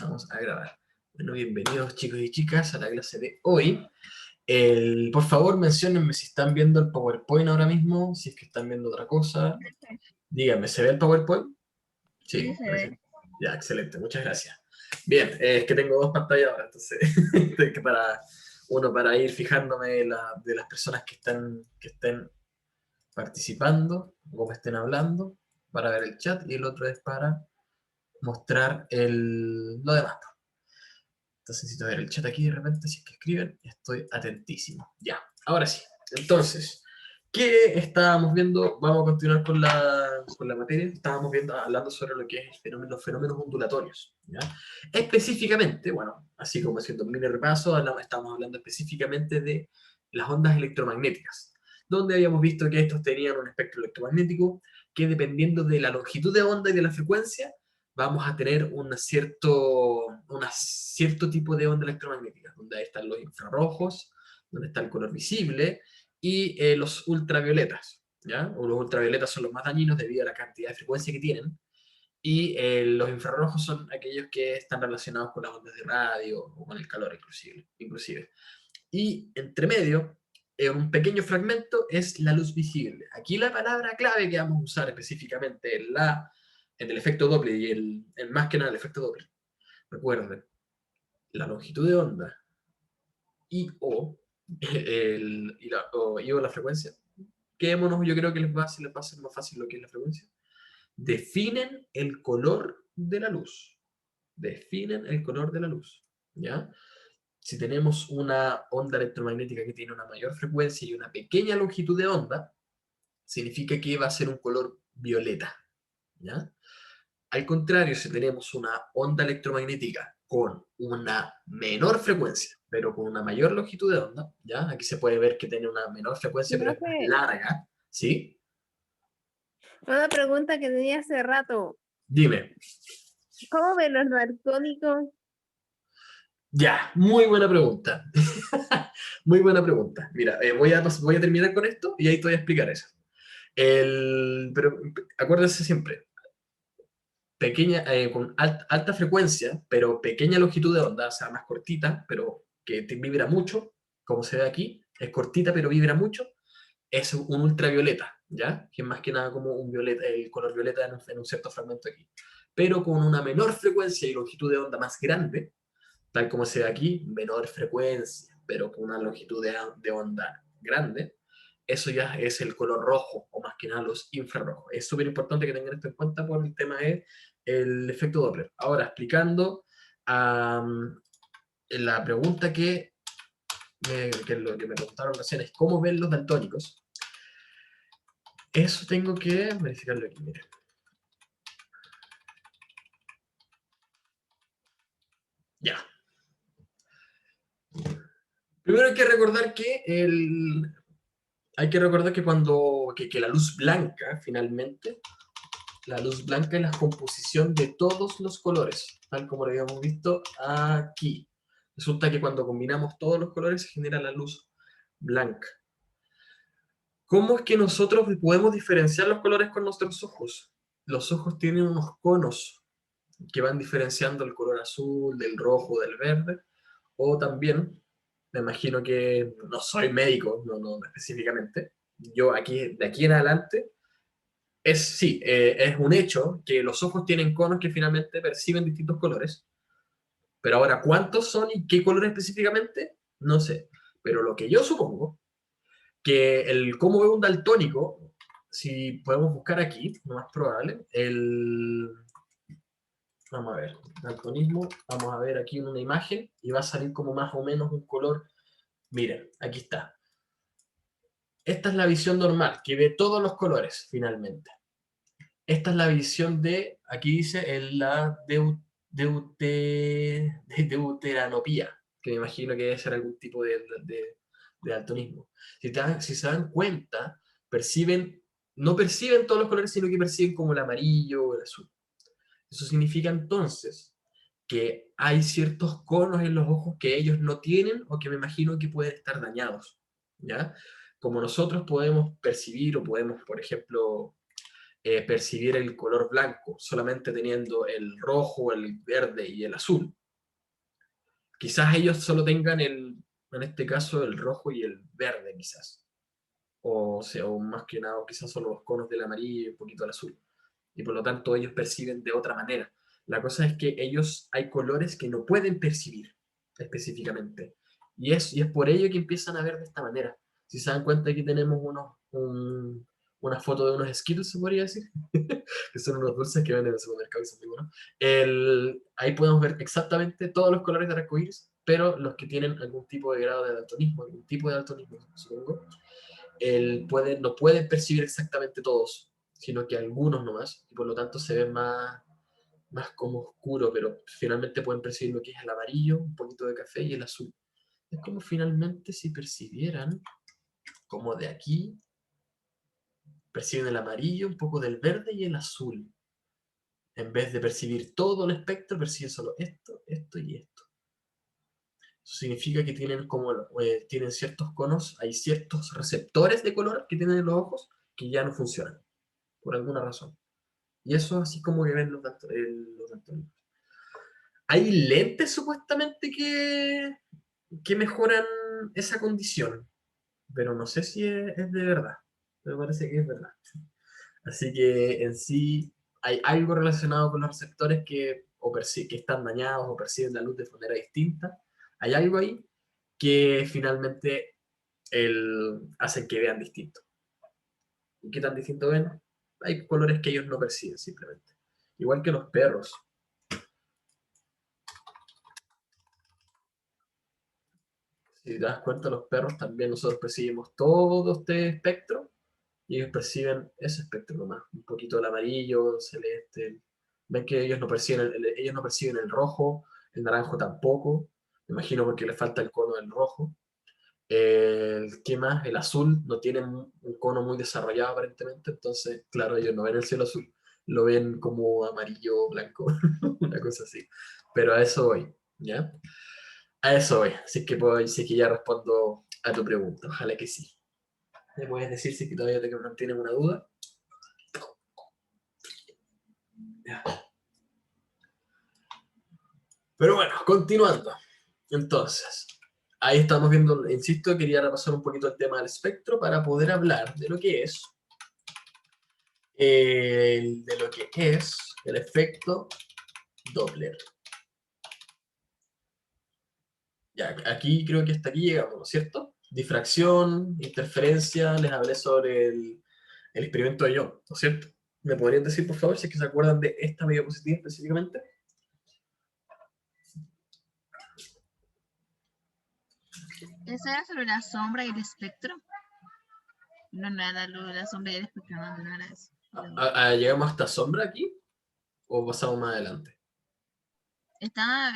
Vamos a grabar. Bueno, bienvenidos chicos y chicas a la clase de hoy. Por favor, menciónenme si están viendo el PowerPoint ahora mismo, si es que están viendo otra cosa. Díganme, ¿se ve el PowerPoint? Sí, Sí, se parece. ve. Ya, excelente, muchas gracias. Bien, es que tengo dos pantallas ahora, entonces, que uno para ir fijándome de las personas que estén participando o que estén hablando, para ver el chat, y el otro es para mostrar lo demás. Entonces necesito ver el chat aquí de repente, si es que escriben, estoy atentísimo. Ya, ahora sí. Entonces, ¿qué estábamos viendo? Vamos a continuar con la materia. Estábamos hablando sobre lo que es los fenómenos ondulatorios. ¿Ya? Específicamente, bueno, así como haciendo un mini repaso, estamos hablando específicamente de las ondas electromagnéticas, donde habíamos visto que estos tenían un espectro electromagnético que, dependiendo de la longitud de onda y de la frecuencia, vamos a tener cierto tipo de onda electromagnética, donde están los infrarrojos, donde está el color visible, y los ultravioletas, ¿ya? O los ultravioletas son los más dañinos debido a la cantidad de frecuencia que tienen, y los infrarrojos son aquellos que están relacionados con las ondas de radio o con el calor inclusive. Y entre medio, en un pequeño fragmento, es la luz visible. Aquí la palabra clave que vamos a usar específicamente en el efecto Doppler y más que nada el efecto Doppler. Recuerden, la longitud de onda y o, la frecuencia. Quedémonos, yo creo que se les va a hacer más fácil lo que es la frecuencia. Definen el color de la luz. Definen el color de la luz. ¿Ya? Si tenemos una onda electromagnética que tiene una mayor frecuencia y una pequeña longitud de onda, significa que va a ser un color violeta. ¿Ya? Al contrario, si tenemos una onda electromagnética con una menor frecuencia, pero con una mayor longitud de onda, ¿ya? Aquí se puede ver que tiene una menor frecuencia, pero es más Profe, larga, ¿sí? una pregunta que tenía hace rato. Dime. ¿Cómo ven los daltónicos? Ya, muy buena pregunta. Muy buena pregunta. Mira, voy a terminar con esto y ahí te voy a explicar eso. Pero acuérdense siempre, con alta frecuencia, pero pequeña longitud de onda, o sea, más cortita, pero que vibra mucho, como se ve aquí, es cortita pero vibra mucho, es un ultravioleta, ¿ya? Que es más que nada como un violeta, el color violeta en un cierto fragmento aquí. Pero con una menor frecuencia y longitud de onda más grande, tal como se ve aquí, menor frecuencia, pero con una longitud de onda grande, eso ya es el color rojo, o más que nada los infrarrojos. Es súper importante que tengan esto en cuenta por el tema del efecto Doppler. Ahora, explicando la pregunta lo que me preguntaron recién es ¿cómo ven los daltónicos? Eso tengo que verificarlo aquí, miren. Ya. Primero hay que recordar que que la luz blanca, finalmente, la luz blanca es la composición de todos los colores, tal como lo habíamos visto aquí. Resulta que cuando combinamos todos los colores se genera la luz blanca. ¿Cómo es que nosotros podemos diferenciar los colores con nuestros ojos? Los ojos tienen unos conos que van diferenciando el color azul, del rojo, del verde, o también, me imagino que no soy médico, no específicamente, yo de aquí en adelante, sí, es un hecho que los ojos tienen conos que finalmente perciben distintos colores, pero ahora cuántos son y qué color específicamente, no sé. Pero lo que yo supongo, que cómo ve un daltónico, si podemos buscar aquí, lo más probable, vamos a ver, daltonismo, vamos a ver aquí una imagen y va a salir como más o menos un color, miren, aquí está. Esta es la visión normal, que ve todos los colores finalmente. Esta es la visión aquí dice, deuteranopía, que me imagino que debe ser algún tipo de daltonismo. Si se dan cuenta, no perciben todos los colores, sino que perciben como el amarillo o el azul. Eso significa entonces que hay ciertos conos en los ojos que ellos no tienen o que me imagino que pueden estar dañados, ¿ya? Como nosotros podemos percibir o podemos, por ejemplo, percibir el color blanco solamente teniendo el rojo, el verde y el azul. Quizás ellos solo tengan en este caso, el rojo y el verde, quizás. O sea, o más que nada, quizás solo los conos del amarillo y un poquito del azul. Y por lo tanto ellos perciben de otra manera. La cosa es que ellos hay colores que no pueden percibir específicamente. Y es por ello que empiezan a ver de esta manera. Si se dan cuenta, aquí tenemos una foto de unos Skittles, se podría decir, que son unos dulces que venden en el supermercado y son muy buenos. Ahí podemos ver exactamente todos los colores de arcoíris, pero los que tienen algún tipo de grado de daltonismo, algún tipo de daltonismo, supongo, no pueden percibir exactamente todos, sino que algunos nomás, y por lo tanto se ven más como oscuro, pero finalmente pueden percibir lo que es el amarillo, un poquito de café y el azul. Es como finalmente si percibieran, como de aquí, perciben el amarillo, un poco del verde y el azul. En vez de percibir todo el espectro, perciben solo esto, esto y esto. Eso significa que tienen ciertos conos, hay ciertos receptores de color que tienen en los ojos que ya no funcionan, por alguna razón. Y eso así como que ven los daltónicos. Hay lentes supuestamente que mejoran esa condición, pero no sé si es de verdad. Me parece que es verdad. Así que en sí hay algo relacionado con los receptores que están dañados o perciben la luz de manera distinta. Hay algo ahí que finalmente hacen que vean distinto. ¿Y qué tan distinto ven? Hay colores que ellos no perciben simplemente. Igual que los perros. Si te das cuenta, los perros también nosotros percibimos todo este espectro y ellos perciben ese espectro nomás. Un poquito el amarillo, el celeste. Ven que ellos no perciben el rojo, el naranjo tampoco. Me imagino porque les falta el cono del rojo. ¿Qué más? El azul no tiene un cono muy desarrollado aparentemente, entonces, claro, ellos no ven el cielo azul, lo ven como amarillo, blanco, una cosa así. Pero a eso voy, ¿ya? A eso voy, así que ya respondo a tu pregunta, ojalá que sí. ¿Me puedes decir si que todavía te mantienes una duda? Ya. Pero bueno, continuando. Entonces, ahí estamos viendo, insisto, quería repasar un poquito el tema del espectro para poder hablar de lo que es el efecto Doppler. Ya, aquí creo que hasta aquí llegamos, ¿no es cierto? Difracción, interferencia, les hablé sobre el experimento de Young, ¿no es cierto? ¿Me podrían decir, por favor, si es que se acuerdan de esta diapositiva específicamente? ¿Esa era sobre la sombra y el espectro? No, nada, lo de la sombra y el espectro, no, no era eso. ¿Llegamos hasta sombra aquí? ¿O pasamos más adelante? Ya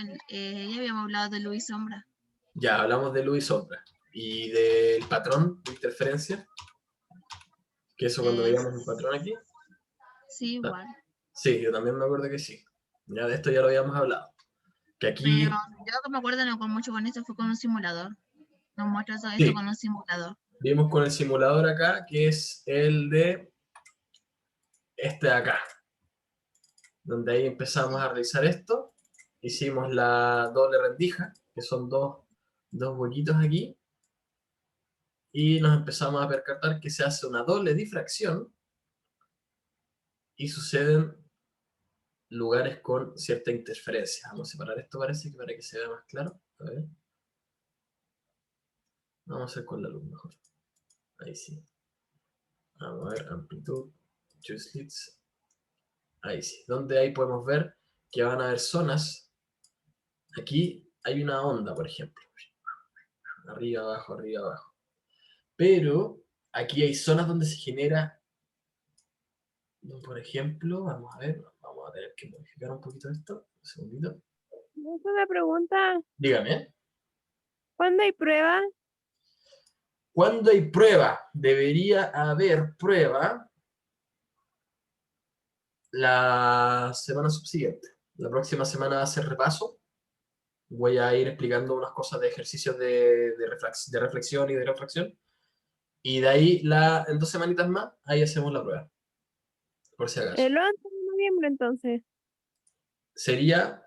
habíamos hablado de luz y sombra. Ya, hablamos de luz y sombra. ¿Y del patrón de interferencia? Que eso cuando veíamos un patrón aquí. Sí, igual. Sí, yo también me acuerdo que sí. Ya de esto ya lo habíamos hablado. Que aquí, Pero yo lo que me acuerdo no con mucho con esto fue con un simulador. Nos muestra todo esto sí, con un simulador. vimos con el simulador acá, que es el de este de acá. Donde ahí empezamos a realizar esto. Hicimos la doble rendija, que son dos huequitos aquí. Y nos empezamos a percatar que se hace una doble difracción y suceden lugares con cierta interferencia. Vamos a separar esto, parece que para que se vea más claro. A ver. Vamos a hacer con la luz mejor. Ahí sí. Vamos a ver, amplitud, two slits. Ahí sí. Donde ahí podemos ver que van a haber zonas. Aquí hay una onda, por ejemplo. Arriba, abajo, arriba, abajo. Pero aquí hay zonas donde se genera, por ejemplo, vamos a tener que modificar un poquito esto. Un segundito. Es una pregunta. Dígame. ¿Cuándo hay prueba? ¿Cuándo hay prueba? Debería haber prueba la semana subsiguiente. La próxima semana va a ser repaso. Voy a ir explicando unas cosas de ejercicios de reflexión y de refracción. Y de ahí, en 2 semanitas más, ahí hacemos la prueba. por si acaso. El 11 de noviembre, entonces. Sería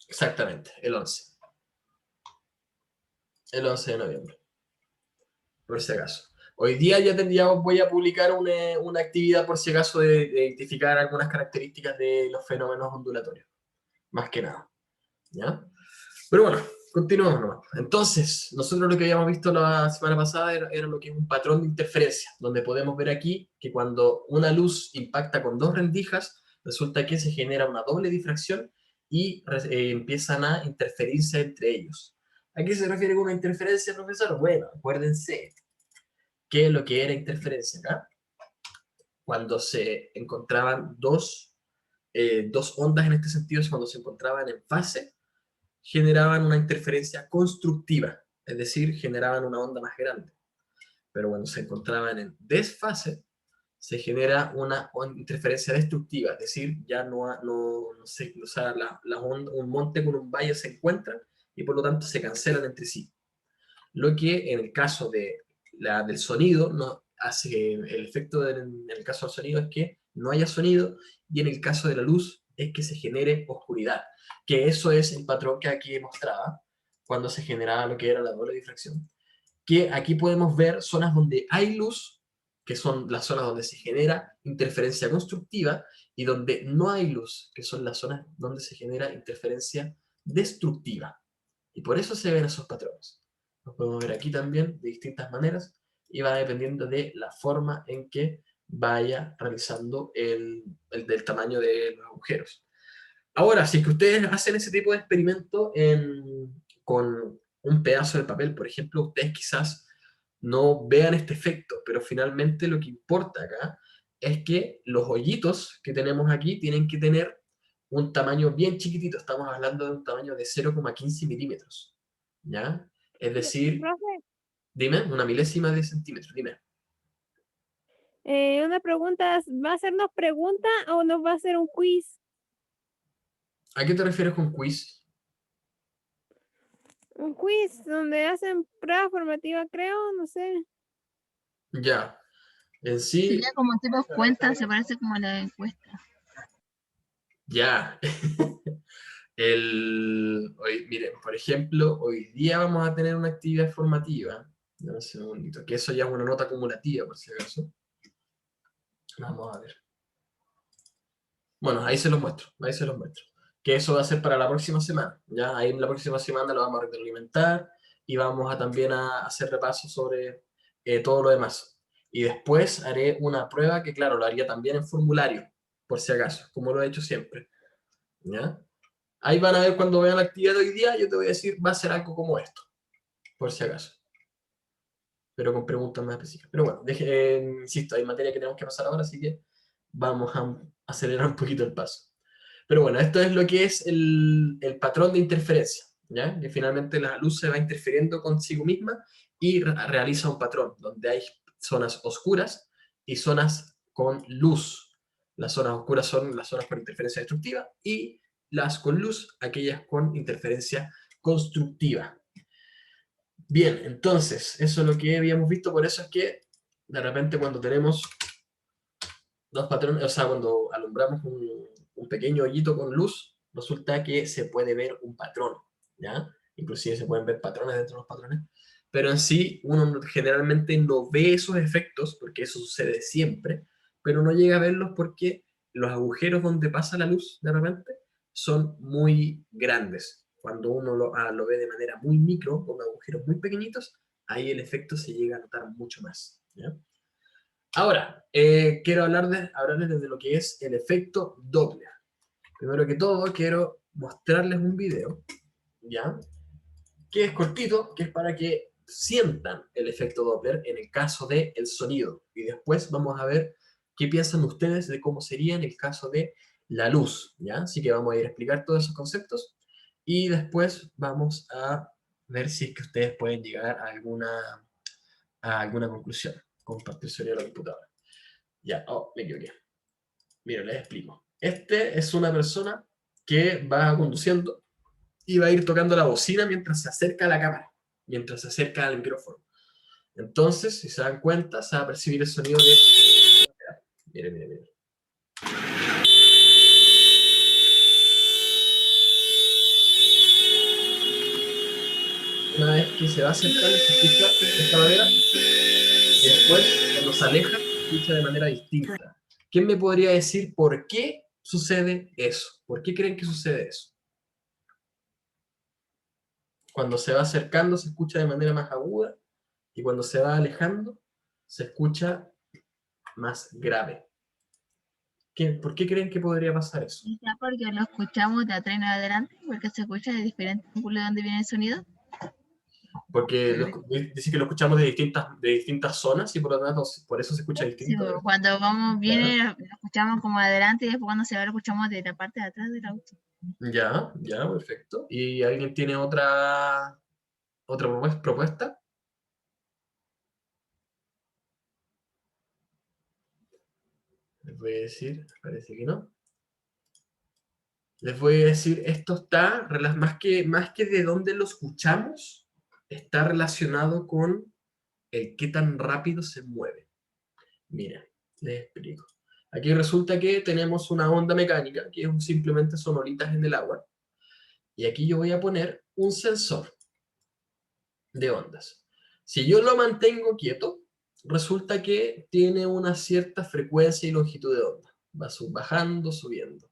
exactamente, el 11. El 11 de noviembre, por si acaso. Hoy día ya voy a publicar una actividad por si acaso de identificar algunas características de los fenómenos ondulatorios. Más que nada. ¿Ya? Pero bueno, continuamos nomás. Entonces, nosotros lo que habíamos visto la semana pasada era lo que es un patrón de interferencia, donde podemos ver aquí que cuando una luz impacta con dos rendijas, resulta que se genera una doble difracción y empiezan a interferirse entre ellos. ¿A qué se refiere con una interferencia, profesor? Bueno, acuérdense que lo que era interferencia acá, cuando se encontraban dos ondas en este sentido, cuando se encontraban en fase, generaban una interferencia constructiva, es decir, generaban una onda más grande. Pero cuando se encontraban en desfase, se genera una interferencia destructiva, es decir, ya no se, o sea, un monte con un valle se encuentran y por lo tanto se cancelan entre sí. Lo que en el caso del sonido no hace el efecto en el caso del sonido es que no haya sonido, y en el caso de la luz es que se genere oscuridad, que eso es el patrón que aquí mostraba cuando se generaba lo que era la doble difracción, que aquí podemos ver zonas donde hay luz, que son las zonas donde se genera interferencia constructiva, y donde no hay luz, que son las zonas donde se genera interferencia destructiva. Y por eso se ven esos patrones. Los podemos ver aquí también de distintas maneras, y va dependiendo de la forma en que vaya realizando del tamaño de los agujeros. Ahora, si es que ustedes hacen ese tipo de experimento con un pedazo de papel, por ejemplo, ustedes quizás no vean este efecto, pero finalmente lo que importa acá es que los hoyitos que tenemos aquí tienen que tener un tamaño bien chiquitito. Estamos hablando de un tamaño de 0,15 milímetros, ¿ya? Es decir, Profe, dime, una milésima de centímetro, dime. una pregunta, ¿va a hacernos pregunta o nos va a hacer un quiz? ¿A qué te refieres con quiz? Un quiz donde hacen prueba formativa, creo, no sé. Ya, en sí, Sería como tipo cuenta, se parece como a la encuesta. ya. Miren, por ejemplo, hoy día vamos a tener una actividad formativa. Dame un segundito, que eso ya es una nota acumulativa, por si acaso. Vamos a ver. Bueno, ahí se los muestro, ahí se los muestro. Que eso va a ser para la próxima semana. Ya, ahí en la próxima semana lo vamos a retroalimentar y vamos a también a hacer repasos sobre todo lo demás. Y después haré una prueba que, claro, lo haría también en formulario, por si acaso, como lo he hecho siempre. ¿Ya? Ahí van a ver cuando vean la actividad de hoy día, yo te voy a decir, va a ser algo como esto, por si acaso. Pero con preguntas más específicas. Pero bueno, insisto, hay materia que tenemos que pasar ahora, así que vamos a acelerar un poquito el paso. Pero bueno, esto es lo que es el patrón de interferencia, ¿ya? Que finalmente la luz se va interfiriendo consigo misma y realiza un patrón donde hay zonas oscuras y zonas con luz. Las zonas oscuras son las zonas con interferencia destructiva y las con luz, aquellas con interferencia constructiva. Bien, entonces, eso es lo que habíamos visto, por eso es que de repente cuando tenemos dos patrones, o sea, cuando alumbramos un pequeño hoyito con luz, resulta que se puede ver un patrón, ¿ya? Inclusive se pueden ver patrones dentro de los patrones, pero en sí uno generalmente no ve esos efectos, porque eso sucede siempre, pero no llega a verlos porque los agujeros donde pasa la luz de repente son muy grandes. Cuando uno lo ve de manera muy micro, con agujeros muy pequeñitos, ahí el efecto se llega a notar mucho más, ¿ya? Ahora, quiero hablarles desde lo que es el efecto Doppler. Primero que todo, quiero mostrarles un video, ¿ya? Que es cortito, que es para que sientan el efecto Doppler en el caso del sonido. Y después vamos a ver qué piensan ustedes de cómo sería en el caso de la luz, ¿ya? Así que vamos a ir a explicar todos esos conceptos y después vamos a ver si es que ustedes pueden llegar a alguna conclusión. Compartir sonido de la computadora. Ya, me equivoqué. Mira, les explico. Este es una persona que va conduciendo y va a ir tocando la bocina mientras se acerca a la cámara, mientras se acerca al micrófono. Entonces, si se dan cuenta, se va a percibir el sonido de... Miren, miren, miren. Una vez que se va acercando, se escucha de esta manera, y después, cuando se aleja, se escucha de manera distinta. ¿Quién me podría decir por qué sucede eso? ¿Por qué creen que sucede eso? Cuando se va acercando, se escucha de manera más aguda, y cuando se va alejando, se escucha más grave. ¿Por qué creen que podría pasar eso? Quizá porque lo escuchamos de atrás en adelante, porque se escucha de diferentes ángulos de donde viene el sonido. Porque dice que lo escuchamos de distintas zonas y por lo tanto por eso se escucha Sí, distinto. porque cuando vamos, viene, lo escuchamos como adelante y después cuando se va lo escuchamos de la parte de atrás del auto. Ya, ya, perfecto. ¿Y alguien tiene otra propuesta? Les voy a decir, parece que no. Les voy a decir, esto está, más que de dónde lo escuchamos, está relacionado con el qué tan rápido se mueve. Mira, les explico. Aquí resulta que tenemos una onda mecánica, que simplemente son olitas en el agua. Y aquí yo voy a poner un sensor de ondas. Si yo lo mantengo quieto, resulta que tiene una cierta frecuencia y longitud de onda. Va bajando, subiendo.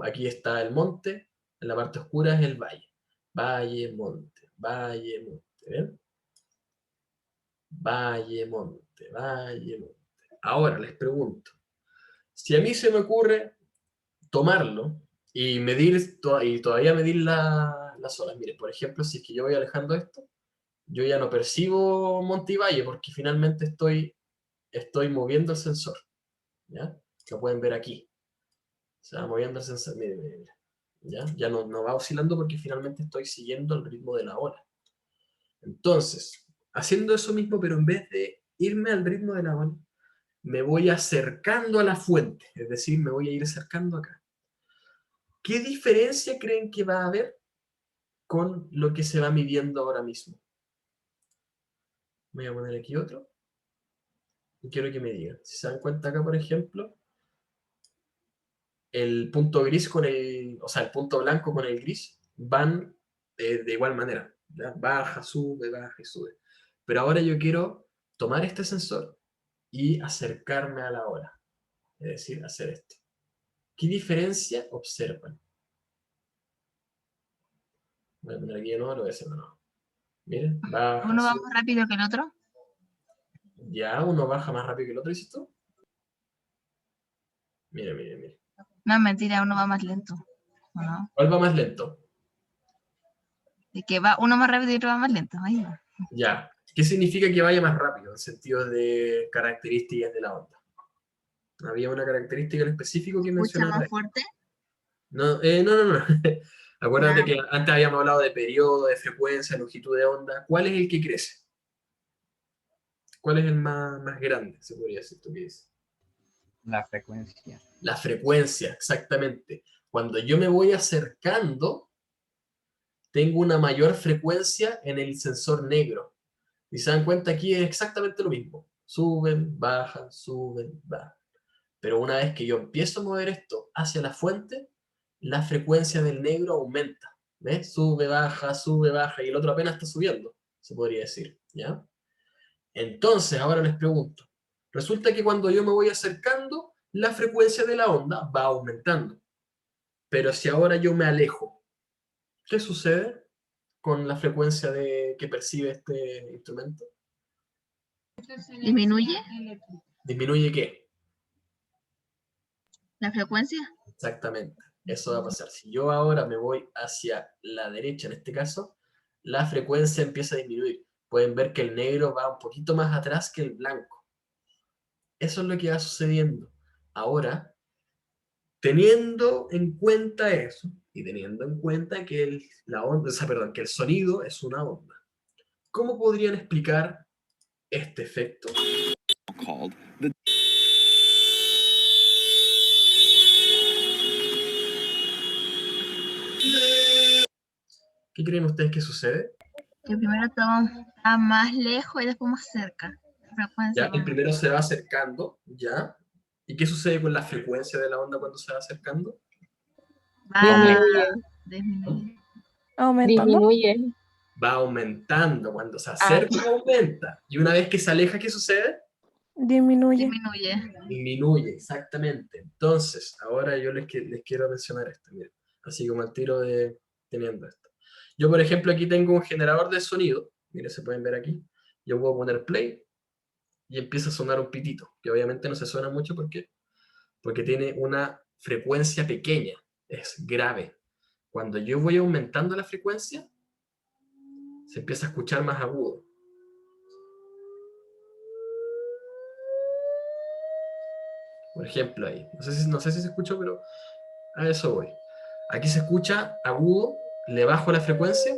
Aquí está el monte, en la parte oscura es el valle. Valle, monte, valle, monte. ¿Ven? Valle, monte, valle, monte. Ahora les pregunto, si a mí se me ocurre tomarlo y medir, y todavía medir las olas. Mire, por ejemplo, si es que yo voy alejando esto, yo ya no percibo monte y valle porque finalmente estoy moviendo el sensor. ¿Ya? Lo pueden ver aquí. Se va moviendo el sensor. Mire, mire, mire. ¿Ya? Ya no va oscilando porque finalmente estoy siguiendo el ritmo de la ola. Entonces, haciendo eso mismo, pero en vez de irme al ritmo de la ola, me voy acercando a la fuente. Es decir, me voy a ir acercando acá. ¿Qué diferencia creen que va a haber con lo que se va midiendo ahora mismo? Voy a poner aquí otro. Y quiero que me digan. Si se dan cuenta acá, por ejemplo, el punto gris con o sea, el punto blanco con el gris van de igual manera. ¿Ya? Baja, baja y sube. Pero ahora yo quiero tomar este sensor y acercarme a la hora. Es decir, hacer esto. ¿Qué diferencia observan? Voy a poner aquí de nuevo, lo voy a hacer de nuevo. Miren, baja, Uno va sube. más rápido que el otro. Ya, uno baja más rápido que el otro, ¿dices tú? Mire, mire, mire. No, mentira, uno va más lento. ¿O no? ¿Cuál va más lento? De que va uno más rápido y otro va más lento. Ahí va. Ya. ¿Qué significa que vaya más rápido en sentido de características de la onda? ¿Había una característica en específico que Escucha mencionara? más fuerte. No, no. Acuérdate Ah, que antes habíamos hablado de periodo, de frecuencia, longitud de onda. ¿Cuál es el que crece? ¿Cuál es el más grande, se podría decir tú que dices? La frecuencia. La frecuencia, exactamente. Cuando yo me voy acercando, tengo una mayor frecuencia en el sensor negro. Y se dan cuenta, aquí es exactamente lo mismo. Suben, bajan, suben, bajan. Pero una vez que yo empiezo a mover esto hacia la fuente, la frecuencia del negro aumenta. ¿Ves? Sube, baja, y el otro apenas está subiendo, se podría decir. ¿Ya? Entonces, ahora les pregunto. Resulta que cuando yo me voy acercando, la frecuencia de la onda va aumentando. Pero si ahora yo me alejo, ¿qué sucede con la frecuencia que percibe este instrumento? disminuye ¿Disminuye qué? la frecuencia. Exactamente. Eso va a pasar. Si yo ahora me voy hacia la derecha, en este caso, la frecuencia empieza a disminuir. Pueden ver que el negro va un poquito más atrás que el blanco. Eso es lo que va sucediendo. Ahora, teniendo en cuenta eso, y teniendo en cuenta que la onda, o sea, perdón, que el sonido es una onda, ¿cómo podrían explicar este efecto? ¿Qué creen ustedes que sucede? Que primero está más lejos y después más cerca. La frecuencia ¿Ya? El va, primero se va acercando, ¿ya? ¿Y qué sucede con la frecuencia de la onda cuando se va acercando? va Disminuye. disminuyendo. Aumentando. Disminuye. Va aumentando. Cuando se Ah. acerca, aumenta. Y una vez que se aleja, ¿qué sucede? Disminuye. Disminuye. Disminuye, exactamente. Entonces, ahora yo les quiero mencionar esto, miren, así como al tiro de teniendo esto. Yo, por ejemplo, aquí tengo un generador de sonido, miren, se pueden ver aquí. Yo puedo poner play y empieza a sonar un pitito, que obviamente no se suena mucho porque tiene una frecuencia pequeña, es grave. Cuando yo voy aumentando la frecuencia, se empieza a escuchar más agudo. Por ejemplo, ahí. No sé si se escuchó, pero a eso voy. Aquí se escucha agudo, le bajo la frecuencia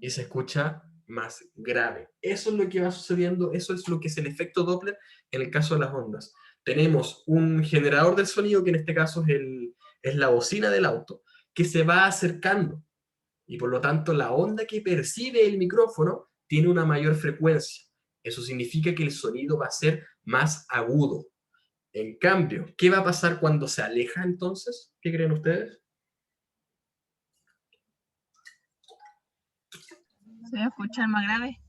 y se escucha más grave. Eso es lo que va sucediendo, eso es lo que es el efecto Doppler en el caso de las ondas. Tenemos un generador del sonido, que en este caso es la bocina del auto, que se va acercando y por lo tanto la onda que percibe el micrófono tiene una mayor frecuencia. Eso significa que el sonido va a ser más agudo. En cambio, ¿qué va a pasar cuando se aleja entonces? ¿Qué creen ustedes? Se va a escuchar más grave.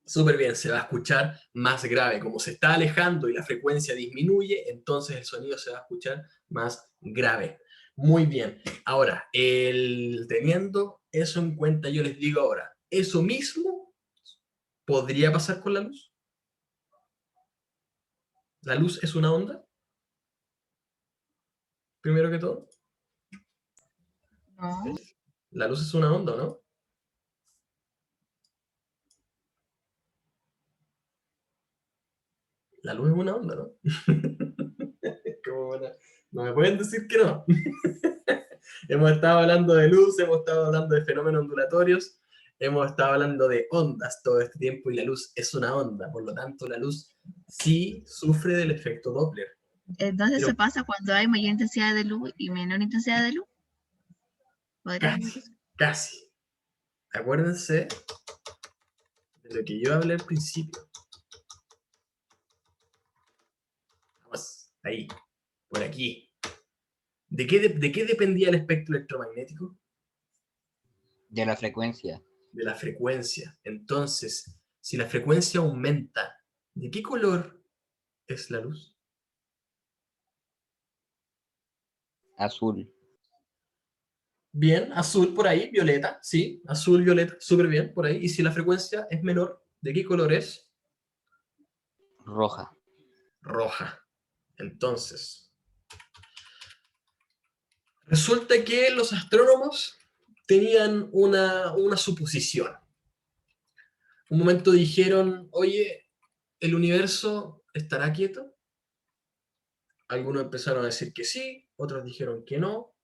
Súper bien, se va a escuchar más grave. Como se está alejando y la frecuencia disminuye, entonces el sonido se va a escuchar más grave. Muy bien. Ahora, teniendo eso en cuenta, yo les digo ahora, ¿eso mismo podría pasar con la luz? ¿La luz es una onda? Primero que todo. No. La luz es una onda, ¿no? La luz es una onda, ¿no? No me pueden decir que no. Hemos estado hablando de luz, hemos estado hablando de fenómenos ondulatorios, hemos estado hablando de ondas todo este tiempo y la luz es una onda, por lo tanto la luz sí sufre del efecto Doppler. Entonces Pero se pasa cuando hay mayor intensidad de luz y menor intensidad de luz. ¿Podría ser casi, eso? casi. Acuérdense de lo que yo hablé al principio. Vamos, ahí, por aquí. ¿De qué dependía el espectro electromagnético? De la frecuencia. De la frecuencia. Entonces, si la frecuencia aumenta, ¿de qué color es la luz? Azul. Bien, azul por ahí, violeta, sí, azul, violeta, súper bien por ahí. Y si la frecuencia es menor, ¿de qué color es? Roja. Roja. Entonces, resulta que los astrónomos tenían una suposición. Un momento dijeron, oye, ¿el universo estará quieto? Algunos empezaron a decir que sí, otros dijeron que no,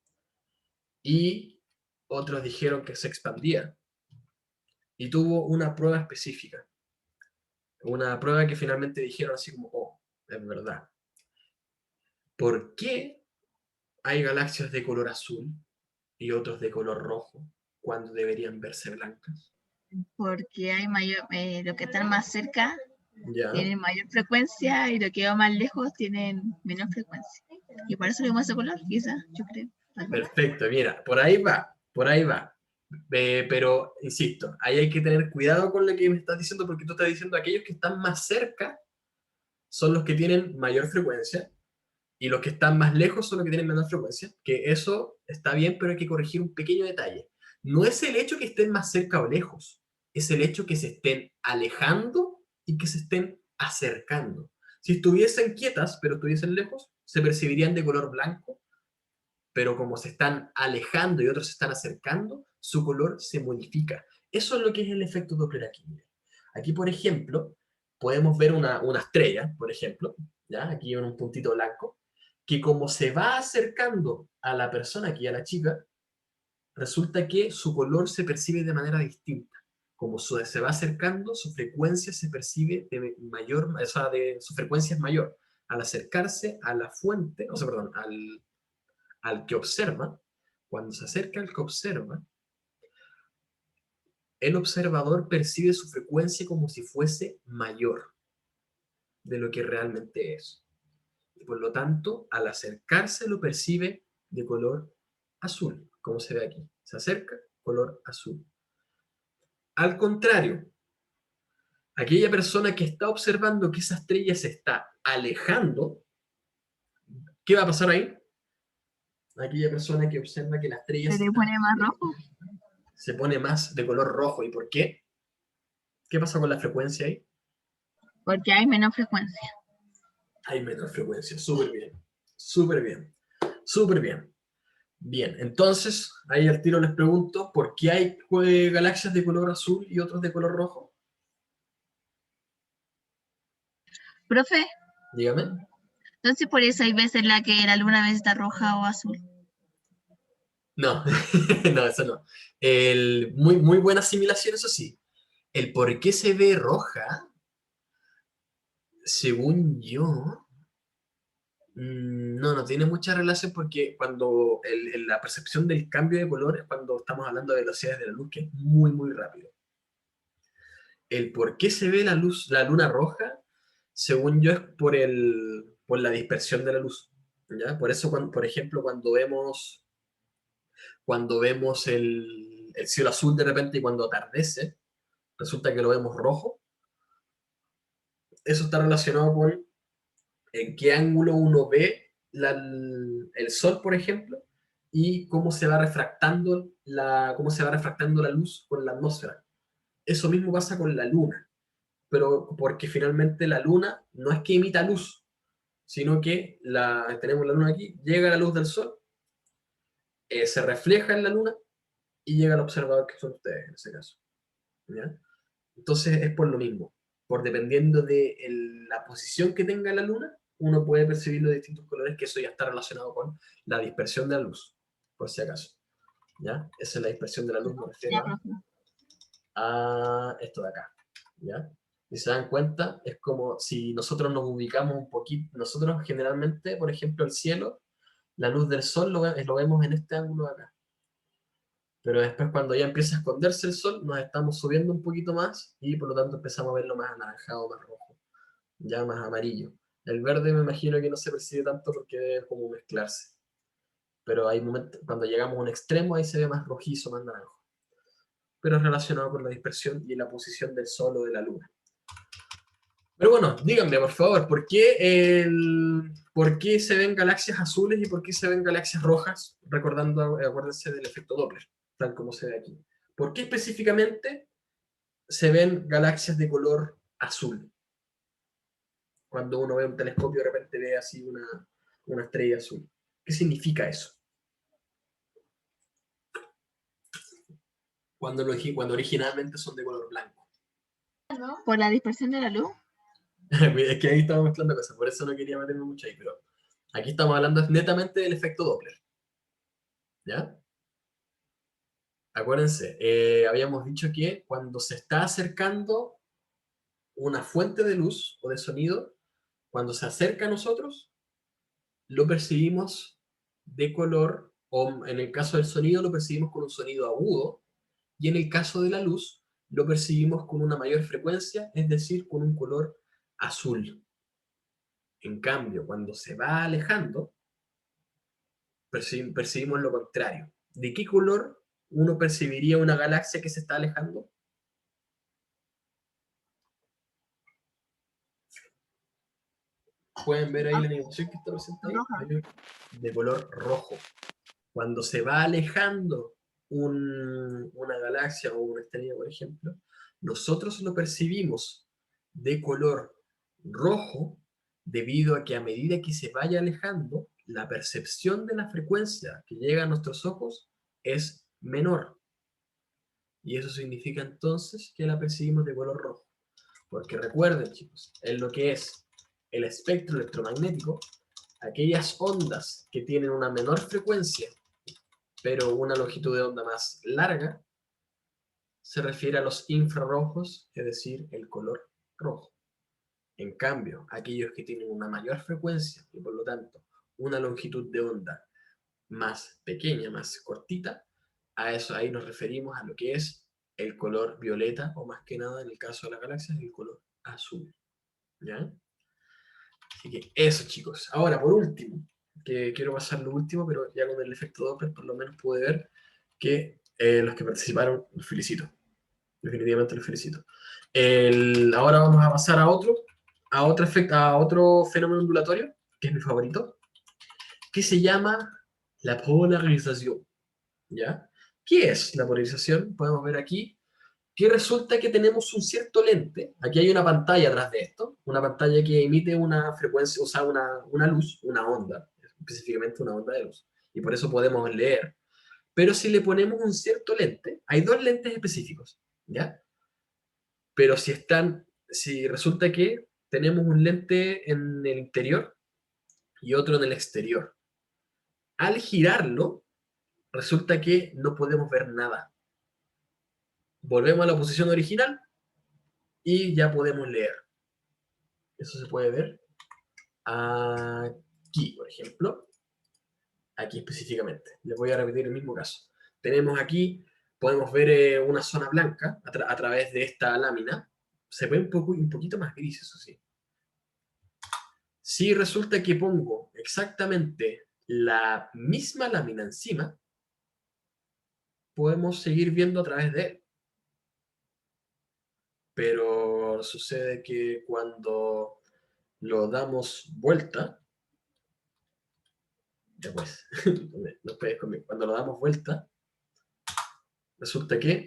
y otros dijeron que se expandía. Y tuvo una prueba específica. Una prueba que finalmente dijeron así como, oh, es verdad. ¿Por qué hay galaxias de color azul y otros de color rojo cuando deberían verse blancas? Porque hay mayor, lo que están más cerca Ya, tienen mayor frecuencia y lo que va más lejos tienen menor frecuencia. Y por eso le vemos ese color, quizás, yo creo. perfecto, mira, por ahí va, por ahí va. Pero, insisto, ahí hay que tener cuidado con lo que me estás diciendo porque tú estás diciendo aquellos que están más cerca son los que tienen mayor frecuencia y los que están más lejos son los que tienen menor frecuencia, que eso está bien, pero hay que corregir un pequeño detalle. No es el hecho que estén más cerca o lejos, es el hecho que se estén alejando y que se estén acercando. Si estuviesen quietas, pero estuviesen lejos, se percibirían de color blanco, pero como se están alejando y otros se están acercando, su color se modifica. Eso es lo que es el efecto Doppler aquí. Aquí, por ejemplo, podemos ver una estrella, por ejemplo, ¿ya? Aquí en un puntito blanco, que como se va acercando a la persona, aquí a la chica, resulta que su color se percibe de manera distinta. Como se va acercando, su frecuencia se percibe de mayor, o sea, su frecuencia es mayor. Al acercarse a la fuente, o sea, perdón, al que observa, cuando se acerca al que observa, el observador percibe su frecuencia como si fuese mayor de lo que realmente es. Y por lo tanto, al acercarse lo percibe de color azul, como se ve aquí. Se acerca, color azul. Al contrario, aquella persona que está observando que esa estrella se está alejando, ¿qué va a pasar ahí? Aquella persona que observa que la estrella Se se le está pone más rojo. se pone más de color rojo. ¿Y por qué? ¿Qué pasa con la frecuencia ahí? Porque hay menos frecuencia. Hay menor frecuencia. Súper bien. Súper bien. Súper bien. Bien, entonces, ahí al tiro les pregunto, ¿por qué hay galaxias de color azul y otros de color rojo? Profe, Dígame. entonces por eso hay veces en la que la luna a veces está roja o azul. No, no, eso no. Muy buena asimilación, eso sí. El por qué se ve roja, según yo, no tiene mucha relación porque cuando la percepción del cambio de color es cuando estamos hablando de velocidades de la luz, que es muy rápido. El por qué se ve la luz, la luna roja, según yo, es por la dispersión de la luz. ¿Ya? Por eso, por ejemplo, cuando vemos el cielo azul de repente y cuando atardece, resulta que lo vemos rojo. Eso está relacionado con en qué ángulo uno ve el sol, por ejemplo, y cómo se va refractando cómo se va refractando la luz con la atmósfera. Eso mismo pasa con la luna, pero porque finalmente la luna no es que emita luz, sino que tenemos la luna aquí, llega la luz del sol, se refleja en la luna y llega al observador, que son ustedes en ese caso. ¿Ya? Entonces es por lo mismo, por dependiendo de la posición que tenga la luna, uno puede percibir los distintos colores, que eso ya está relacionado con la dispersión de la luz, por si acaso. ¿Ya? Esa es la dispersión de la luz, me refiero Ya, profe. a esto de acá. ¿Ya? Si se dan cuenta, es como si nosotros nos ubicamos un poquito, nosotros generalmente, por ejemplo, el cielo, la luz del sol lo vemos en este ángulo de acá. Pero después cuando ya empieza a esconderse el sol, nos estamos subiendo un poquito más y por lo tanto empezamos a verlo más anaranjado, más rojo, ya más amarillo. El verde me imagino que no se percibe tanto porque debe como mezclarse. Pero hay momentos, cuando llegamos a un extremo, ahí se ve más rojizo, más naranjo. Pero es relacionado con la dispersión y la posición del sol o de la luna. Pero bueno, díganme por favor, ¿por qué se ven galaxias azules y por qué se ven galaxias rojas? Recordando, acuérdense del efecto Doppler, tal como se ve aquí. ¿Por qué específicamente se ven galaxias de color azul? Cuando uno ve un telescopio, de repente ve así una estrella azul. ¿Qué significa eso? Cuando originalmente son de color blanco. Por la dispersión de la luz. Es que ahí estamos mezclando cosas, por eso no quería meterme mucho ahí, pero aquí estamos hablando netamente del efecto Doppler. ¿Ya? Acuérdense, habíamos dicho que cuando se está acercando una fuente de luz o de sonido, cuando se acerca a nosotros, lo percibimos de color, o en el caso del sonido lo percibimos con un sonido agudo, y en el caso de la luz lo percibimos con una mayor frecuencia, es decir, con un color azul. En cambio, cuando se va alejando, percibimos lo contrario. ¿De qué color uno percibiría una galaxia que se está alejando? Pueden ver ahí la animación que está presente ahí. Roja. De color rojo. Cuando se va alejando una galaxia o una estrella, por ejemplo, nosotros lo percibimos de color rojo debido a que a medida que se vaya alejando, la percepción de la frecuencia que llega a nuestros ojos es menor. Y eso significa entonces que la percibimos de color rojo. Porque recuerden, chicos, en lo que es el espectro electromagnético, aquellas ondas que tienen una menor frecuencia, pero una longitud de onda más larga, se refiere a los infrarrojos, es decir, el color rojo. En cambio, aquellos que tienen una mayor frecuencia y por lo tanto una longitud de onda más pequeña, más cortita, a eso ahí nos referimos a lo que es el color violeta, o más que nada en el caso de la galaxia, el color azul. ¿Ya? Así que eso, chicos. Ahora, por último, que quiero pasar lo último, pero ya con el efecto Doppler por lo menos pude ver que los que participaron, los felicito. Definitivamente los felicito. Ahora vamos a pasar a otro fenómeno ondulatorio, que es mi favorito, que se llama la polarización. ¿Ya? ¿Qué es la polarización? Podemos ver aquí que resulta que tenemos un cierto lente. Aquí hay una pantalla atrás de esto, una pantalla que emite una frecuencia, o sea, una luz, una onda, específicamente una onda de luz. Y por eso podemos leer. Pero si le ponemos un cierto lente, hay dos lentes específicos, ¿ya? Pero si resulta que tenemos un lente en el interior y otro en el exterior, al girarlo, resulta que no podemos ver nada. Volvemos a la posición original y ya podemos leer. Eso se puede ver aquí, por ejemplo. Aquí específicamente. Les voy a repetir el mismo caso. Tenemos aquí, podemos ver una zona blanca a través de esta lámina. Se ve un poquito más gris, eso sí. Si resulta que pongo exactamente la misma lámina encima, podemos seguir viendo a través de él. Pero sucede que cuando lo damos vuelta, después, no pegues conmigo, cuando lo damos vuelta, resulta que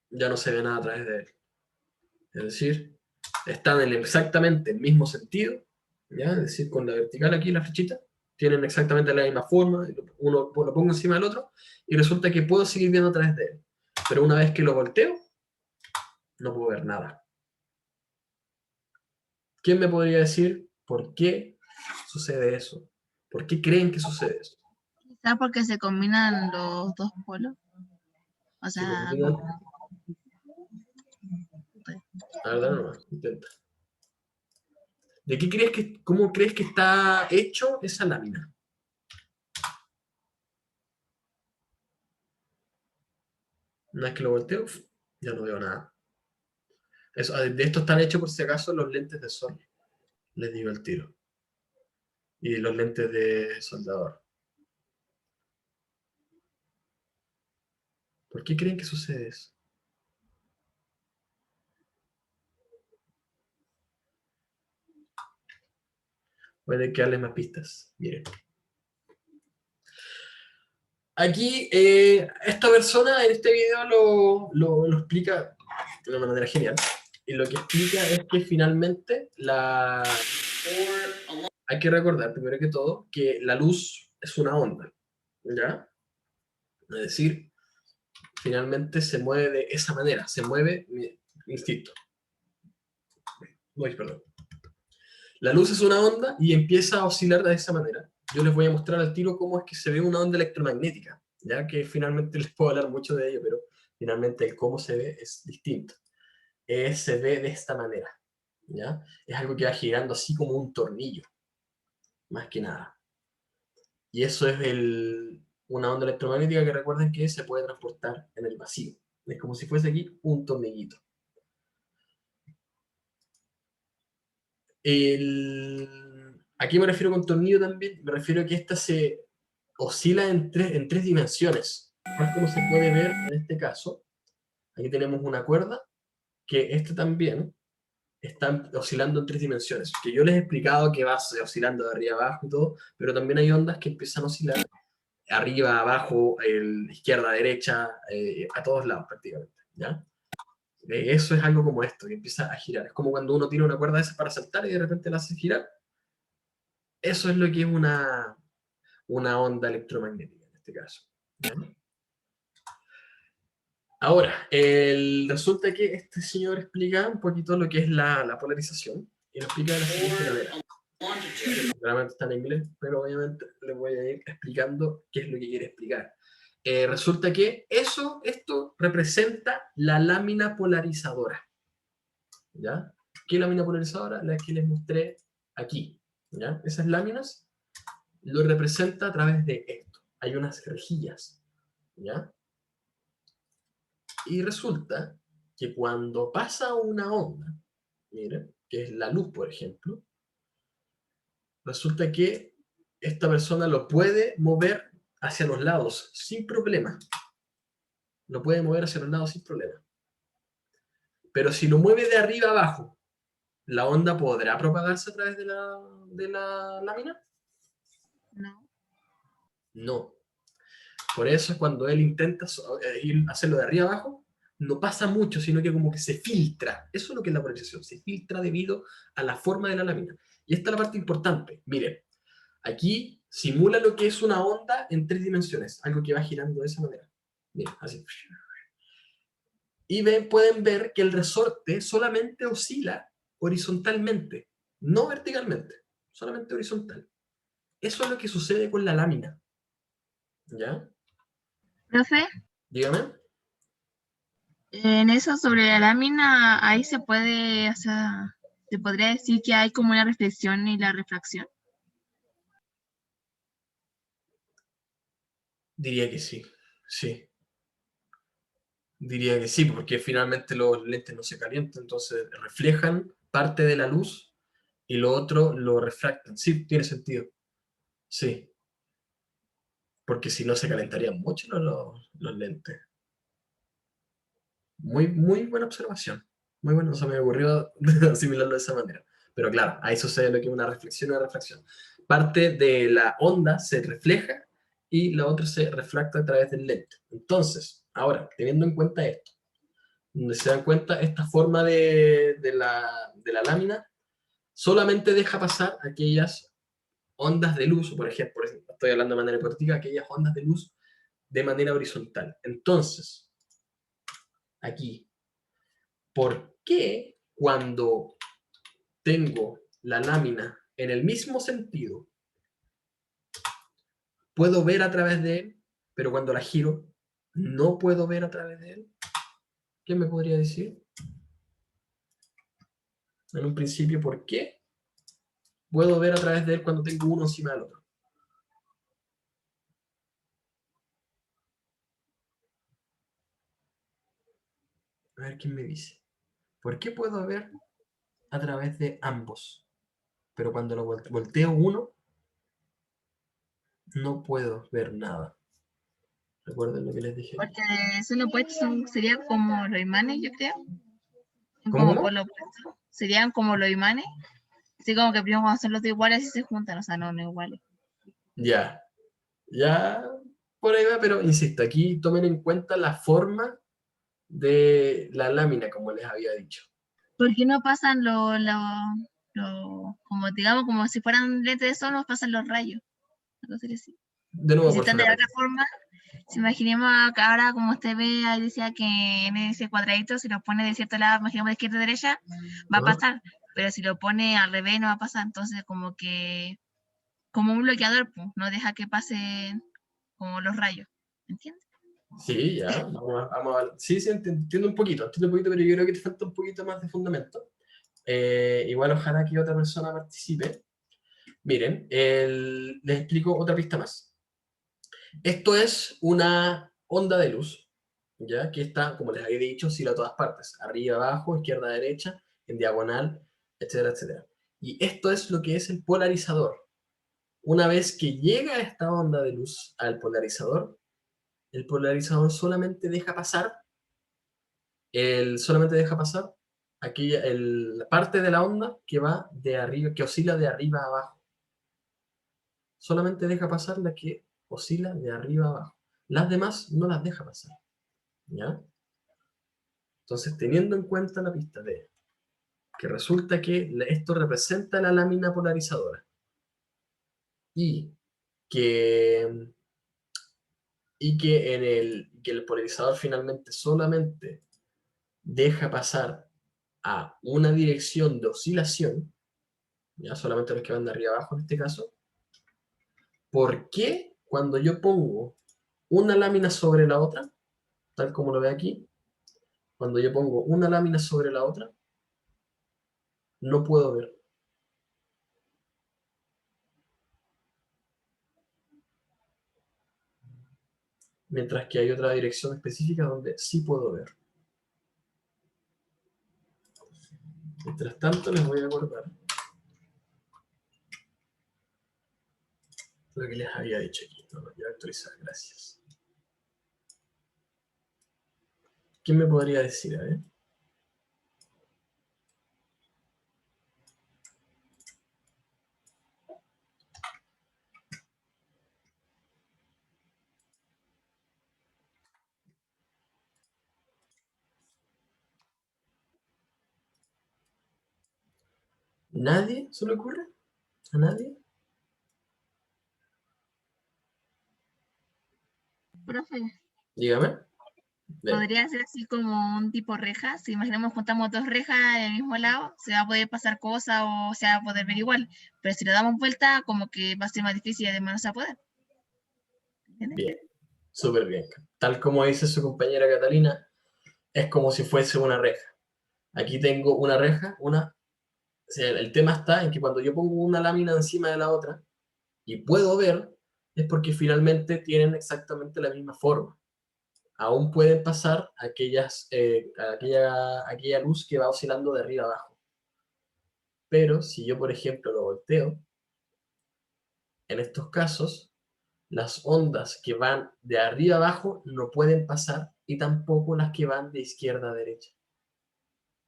ya no se ve nada a través de él. Es decir, están en exactamente el mismo sentido, ¿ya? Es decir, con la vertical aquí, la flechita, tienen exactamente la misma forma, uno lo pongo encima del otro, y resulta que puedo seguir viendo a través de él. Pero una vez que lo volteo, no puedo ver nada. ¿Quién me podría decir por qué sucede eso? ¿Por qué creen que sucede eso? Quizá porque se combinan los dos polos. O Si sea, combinan... A ver, dale nomás, intenta. ¿Cómo crees que está hecho esa lámina? Una vez que lo volteo, ya no veo nada. De esto están hechos, por si acaso, los lentes de sol. Les digo el tiro. Y los lentes de soldador. ¿Por qué creen que sucede eso? Voy a tener que darle más pistas. Miren. Aquí, esta persona en este video lo explica de una manera genial. Y lo que explica es que finalmente hay que recordar, primero que todo, que la luz es una onda. ¿Ya? Es decir, finalmente se mueve de esa manera. Se mueve, insisto. Uy, perdón. La luz es una onda y empieza a oscilar de esa manera. Yo les voy a mostrar al tiro cómo es que se ve una onda electromagnética, ya que finalmente les puedo hablar mucho de ello, pero finalmente el cómo se ve es distinto. Se ve de esta manera, ¿ya? Es algo que va girando así como un tornillo, más que nada. Y eso es una onda electromagnética que recuerden que se puede transportar en el vacío. Es como si fuese aquí un tornillito. Aquí me refiero con tornillo también, me refiero a que esta se oscila en tres dimensiones. Tal como se puede ver en este caso, aquí tenemos una cuerda que esta también está oscilando en tres dimensiones. Que yo les he explicado que va oscilando de arriba abajo y todo, pero también hay ondas que empiezan a oscilar arriba, abajo, izquierda, derecha, a todos lados prácticamente, ¿ya? Eso es algo como esto, que empieza a girar. Es como cuando uno tiene una cuerda esa para saltar y de repente la hace girar. Eso es lo que es una onda electromagnética en este caso. ¿Ya? Ahora, resulta que este señor explica un poquito lo que es la polarización y lo explica de la siguiente manera. Realmente está en inglés, pero obviamente les voy a ir explicando qué es lo que quiere explicar. Resulta que esto representa la lámina polarizadora. ¿Ya? ¿Qué lámina polarizadora? La que les mostré aquí. ¿Ya? Esas láminas lo representa a través de esto. hay unas rejillas, ¿ya? Y resulta que cuando pasa una onda, miren, que es la luz, por ejemplo, resulta que esta persona lo puede mover hacia los lados sin problema. Lo puede mover hacia los lados sin problema. Pero si lo mueve de arriba a abajo, ¿la onda podrá propagarse a través de la lámina? No. No. Por eso cuando él intenta hacerlo de arriba abajo, no pasa mucho, sino que como que se filtra. Eso es lo que es la polarización. Se filtra debido a la forma de la lámina. Y esta es la parte importante. Miren, aquí simula lo que es una onda en 3 dimensiones. Algo que va girando de esa manera. Miren, así. Y pueden ver que el resorte solamente oscila horizontalmente, no verticalmente, solamente horizontal. Eso es lo que sucede con la lámina. ¿Ya? Profe, Dígame. en eso sobre la lámina, ahí se puede, o sea, se podría decir que hay como una reflexión y la refracción. Diría que sí, sí. Diría que sí, porque finalmente los lentes no se calientan, entonces reflejan parte de la luz y lo otro lo refractan. Sí, tiene sentido. Sí, porque si no se calentarían mucho los lentes. Muy, muy buena observación. Muy bueno, no se me ocurrió asimilarlo de esa manera. Pero claro, ahí sucede lo que es una reflexión y una refracción. Parte de la onda se refleja y la otra se refracta a través del lente. Entonces, ahora, teniendo en cuenta esto, donde se dan cuenta, esta forma de la lámina solamente deja pasar aquellas ondas de luz, o por ejemplo, estoy hablando de manera hipotética, aquellas ondas de luz de manera horizontal. Entonces, aquí, ¿por qué cuando tengo la lámina en el mismo sentido, puedo ver a través de él, pero cuando la giro, no puedo ver a través de él? ¿Qué me podría decir? En un principio, ¿por qué puedo ver a través de él cuando tengo uno encima del otro? A ver quién me dice. ¿Por qué puedo ver a través de ambos? Pero cuando lo volteo uno, no puedo ver nada. ¿Recuerden lo que les dije? Porque eso lo opuesto sería como los imanes, yo creo. ¿Cómo, Como por cómo? lo opuesto. Serían como los imanes. Así como que primero cuando son los dos iguales y se juntan, o sea, no iguales. Ya, ya por ahí va, pero insisto, aquí tomen en cuenta la forma de la lámina, como les había dicho. ¿Por qué no pasan como digamos, como si fueran lentes de sol, nos pasan los rayos? Algo así. De Y nuevo, si por están de la favor. otra forma, si imaginemos que ahora como usted ve, ahí decía que en ese cuadradito, si lo pone de cierto lado, imaginemos de izquierda a derecha, va a Ajá. pasar. Pero si lo pone al revés, no va a pasar. Entonces, como un bloqueador, pues, no deja que pasen como los rayos. ¿Entiendes? Sí, ya, vamos a. Sí, sí, entiendo un poquito, pero yo creo que te falta un poquito más de fundamento. Igual ojalá que otra persona participe. Miren, les explico otra pista más. Esto es una onda de luz, ¿ya? Que está, como les había dicho, oscila a todas partes, arriba, abajo, izquierda, derecha, en diagonal, etcétera, etcétera. Y esto es lo que es el polarizador. Una vez que llega esta onda de luz al polarizador, el polarizador solamente deja pasar la parte de la onda que va de arriba, que oscila de arriba a abajo. Solamente deja pasar la que oscila de arriba a abajo. Las demás no las deja pasar. ¿Ya? Entonces, teniendo en cuenta la pista de que resulta que esto representa la lámina polarizadora y que, que el polarizador finalmente solamente deja pasar a una dirección de oscilación, ya solamente los que van de arriba abajo en este caso, ¿por qué cuando yo pongo una lámina sobre la otra, tal como lo ve aquí, cuando yo pongo una lámina sobre la otra, no puedo ver? mientras que hay otra dirección específica donde sí puedo ver. Mientras tanto, les voy a acordar lo que les había dicho aquí. No, ya actualizar, gracias. ¿Quién me podría decir? A ver. ¿Nadie se le ocurre? ¿A nadie? Profe, Dígame. Ven. podría ser así como un tipo reja. Si imaginemos juntamos dos rejas en el mismo lado, se va a poder pasar cosas o se va a poder ver igual. Pero si le damos vuelta, como que va a ser más difícil y además no se va a poder. ¿Entiendes? Bien, súper bien. Tal como dice su compañera Catalina, es como si fuese una reja. Aquí tengo una reja, o sea, el tema está en que cuando yo pongo una lámina encima de la otra y puedo ver, es porque finalmente tienen exactamente la misma forma. Aún pueden pasar aquella luz que va oscilando de arriba a abajo. Pero si yo, por ejemplo, lo volteo, en estos casos, las ondas que van de arriba a abajo no pueden pasar y tampoco las que van de izquierda a derecha.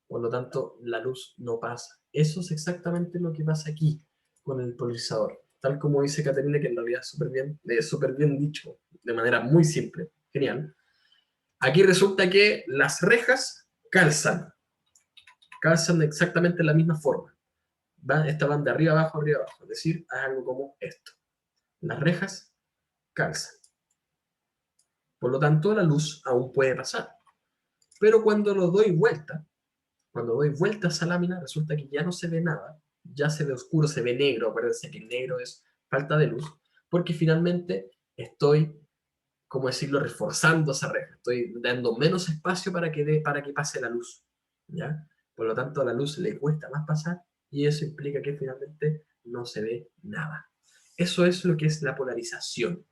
Por lo tanto, la luz no pasa. Eso es exactamente lo que pasa aquí con el polarizador. Tal como dice Caterina, que en realidad es súper bien dicho, de manera muy simple, genial. Aquí resulta que las rejas calzan exactamente en la misma forma. Estas van de arriba abajo, arriba abajo. Es decir, es algo como esto. Las rejas calzan. Por lo tanto, la luz aún puede pasar. Pero cuando doy vuelta a esa lámina, resulta que ya no se ve nada, ya se ve oscuro, se ve negro. Acuérdense que el negro es falta de luz, porque finalmente estoy, como decirlo, reforzando esa reja. Estoy dando menos espacio para que pase la luz, ¿ya? Por lo tanto, a la luz le cuesta más pasar y eso implica que finalmente no se ve nada. Eso es lo que es la polarización,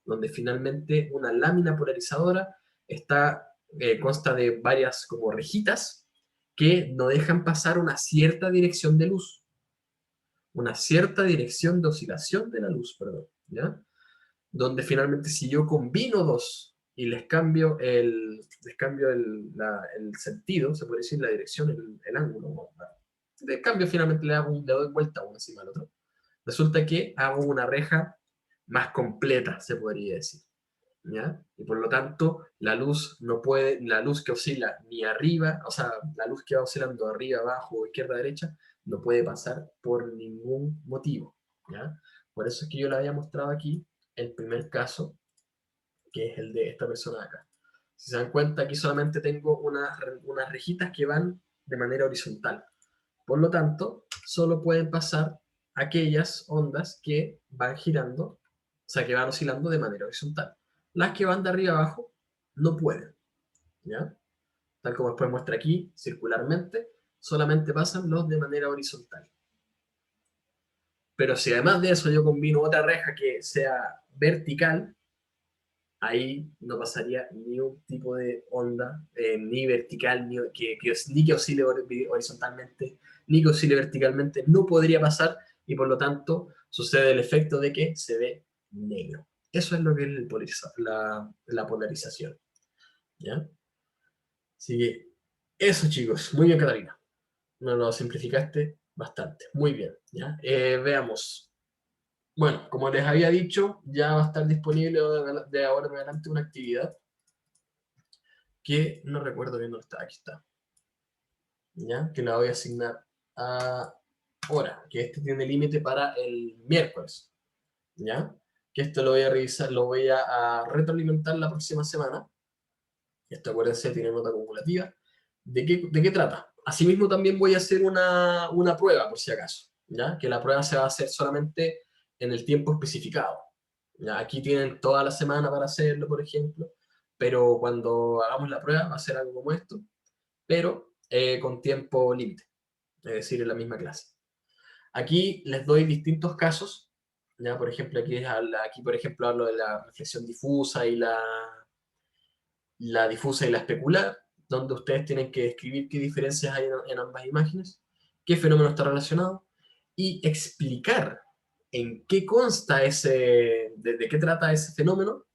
donde finalmente una lámina polarizadora consta de varias como rejitas que no dejan pasar una cierta dirección de luz, una cierta dirección de oscilación de la luz, perdón, ¿ya? Donde finalmente si yo combino dos y el sentido, se puede decir la dirección, el ángulo, ¿no? De cambio finalmente le doy vuelta uno encima del otro, resulta que hago una reja más completa, se podría decir. ¿Ya? Y por lo tanto, la luz que oscila ni arriba, o sea, la luz que va oscilando arriba, abajo, izquierda, derecha, no puede pasar por ningún motivo, ¿ya? Por eso es que yo le había mostrado aquí el primer caso, que es el de esta persona de acá. Si se dan cuenta, aquí solamente tengo unas rejitas que van de manera horizontal. Por lo tanto, solo pueden pasar aquellas ondas que van girando, o sea, que van oscilando de manera horizontal. Las que van de arriba abajo no pueden, ¿ya? Tal como después muestra aquí, circularmente, solamente pasan los de manera horizontal. Pero si además de eso yo combino otra reja que sea vertical, ahí no pasaría ni un tipo de onda, ni vertical, ni que oscile horizontalmente, ni que oscile verticalmente, no podría pasar y por lo tanto sucede el efecto de que se ve negro. Eso es lo que es la polarización, ¿ya? Así que eso, chicos, muy bien, Catalina. No lo simplificaste bastante, muy bien, ¿ya? Veamos. Bueno, como les había dicho, ya va a estar disponible de ahora en adelante una actividad que no recuerdo bien dónde está, aquí está, ¿ya? Que la voy a asignar ahora, que este tiene límite para el miércoles, ¿ya? Que esto lo voy a revisar, lo voy a retroalimentar la próxima semana. Esto, acuérdense, tiene nota acumulativa. ¿De qué trata? Asimismo, también voy a hacer una prueba, por si acaso, ¿ya? Que la prueba se va a hacer solamente en el tiempo especificado. ¿Ya? Aquí tienen toda la semana para hacerlo, por ejemplo, pero cuando hagamos la prueba va a ser algo como esto, pero con tiempo límite, es decir, en la misma clase. Aquí les doy distintos casos Ya, por ejemplo, aquí por ejemplo, hablo de la reflexión difusa y la difusa y la especular, donde ustedes tienen que describir qué diferencias hay en ambas imágenes, qué fenómeno está relacionado, y explicar en qué consta de qué trata ese fenómeno,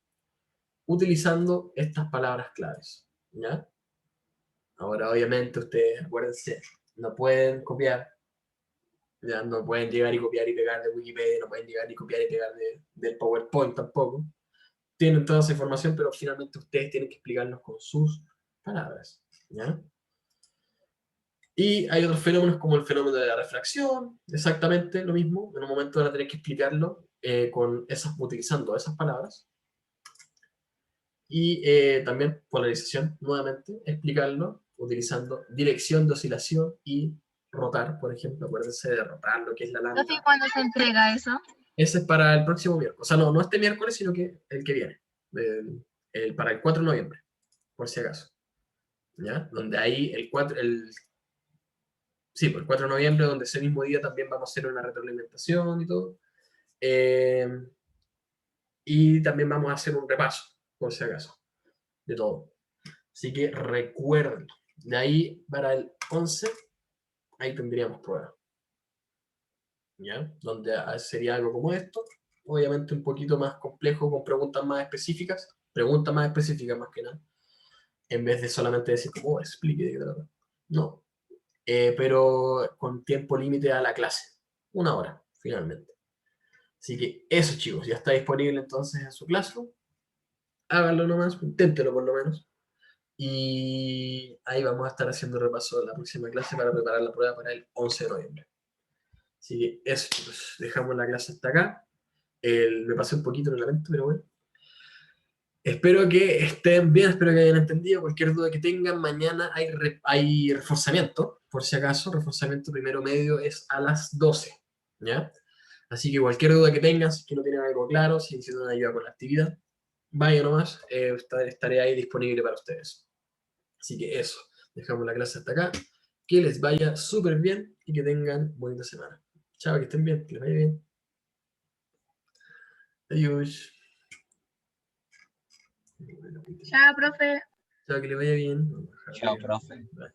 utilizando estas palabras claves. ¿Ya? Ahora, obviamente, ustedes, acuérdense, no pueden copiar, ya no pueden llegar y copiar y pegar de Wikipedia, no pueden llegar y copiar y pegar del PowerPoint tampoco. Tienen toda esa información, pero finalmente ustedes tienen que explicarnos con sus palabras. ¿Ya? Y hay otros fenómenos como el fenómeno de la refracción, exactamente lo mismo. En un momento van a tener que explicarlo utilizando esas palabras. Y también polarización, nuevamente, explicarlo utilizando dirección de oscilación y rotar, por ejemplo. Acuérdense de rotar lo que es la Profe, lambda. ¿cuándo se entrega eso? Ese es para el próximo miércoles. O sea, no este miércoles, sino que el que viene. Para el 4 de noviembre, por si acaso. ¿Ya? Donde ahí sí, por el 4 de noviembre, donde ese mismo día también vamos a hacer una retroalimentación y todo. Y también vamos a hacer un repaso, por si acaso, de todo. Así que recuerden, de ahí para el 11, ahí tendríamos prueba. ¿Ya? Donde sería algo como esto, obviamente un poquito más complejo, con preguntas más específicas más que nada, en vez de solamente decir, como, explique de qué trata. No, pero con tiempo límite a la clase, 1 hora, finalmente. Así que eso, chicos, ya está disponible entonces en su clase. Háganlo nomás, inténtelo por lo menos. Y ahí vamos a estar haciendo repaso de la próxima clase para preparar la prueba para el 11 de noviembre. Así que eso, chicos, dejamos la clase hasta acá. Me pasé un poquito en el evento, pero bueno. Espero que estén bien, espero que hayan entendido. Cualquier duda que tengan, mañana hay reforzamiento, por si acaso. Reforzamiento primero medio es a las 12, ¿ya? Así que cualquier duda que tengan, si es que no tienen algo claro, si necesitan ayuda con la actividad, vaya nomás, estaré ahí disponible para ustedes. Así que eso, dejamos la clase hasta acá. Que les vaya súper bien y que tengan bonita semana. Chao, que estén bien, que les vaya bien. Adiós. Chao, profe. Chao, que les vaya bien. Chao, profe. Bye.